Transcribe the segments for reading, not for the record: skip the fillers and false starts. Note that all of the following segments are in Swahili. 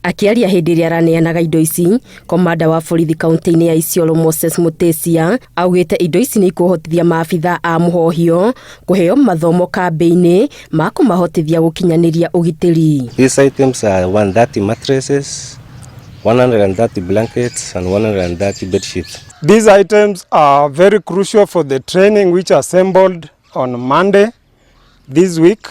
Akiaria hĩndĩ ĩrĩa araneanaga indo ici, komanda wa borithi kaunti-inĩ ya Isiolo Moses Mutesia augĩte indo ici nĩ ikũhotithia maabithaa a mũhohio kũheo mathomo kambĩ-inĩ ma kũmahotithia gũkinyanĩria ũgitĩri. These items are 130 mattresses, 130 blankets and 130 bed sheets. These items are very crucial for the training which assembled on Monday this week,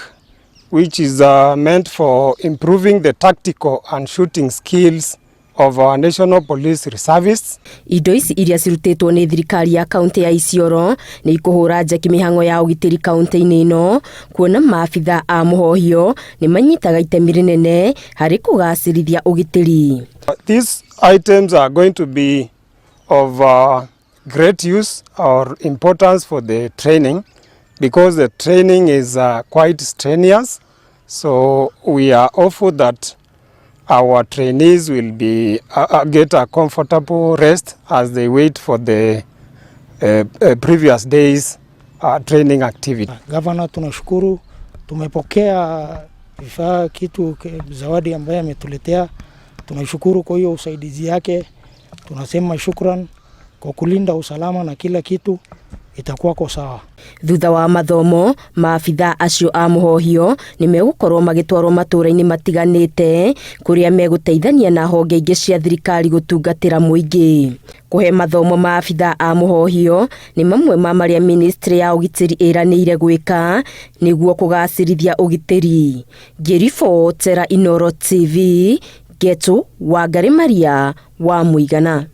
which is meant for improving the tactical and shooting skills of our National Police Reservists. Indo ici iria cirutĩtwo nĩ thirikari ya kaunti ya Isiolo nĩ ikũhũra njeki mĩhang'o ya ũgitĩri kaunti-inĩ ĩno, kuona maabithaa a mũhohio nĩ manyitaga itemi rĩnene harĩ kũgacĩrithia ũgitĩri. These items are going to be of great use or importance for the training, because the training is quite strenuous. So we are hopeful that our trainees will be get a comfortable rest as they wait for the previous days training activity. Governor, tunashukuru, tumepokea vifaa kitu zawadi ambaye ametuletea. Tunashukuru kwa hiyo usaidizi yake. Tunasema shukran kwa kulinda usalama na kila kitu itakuwa kwa sawa. Thutha wa mathomo, maabithaa acio a mũhohio nĩ megũkorwo magĩtwarwo matũũra-inĩ matiganĩte kũrĩa megũteithania na honge ingĩ cia thirikari gũtungatĩra mũingĩ. Kũhe mathomo maabithaa a mũhohio nĩ mamwe ma marĩa ministry ya ũgitĩri ĩranĩire gwĩka nĩguo kũgacĩrithia ũgitĩri. Ngĩribotera Inooro TV, Getu Wangari Maria wa Mũigana.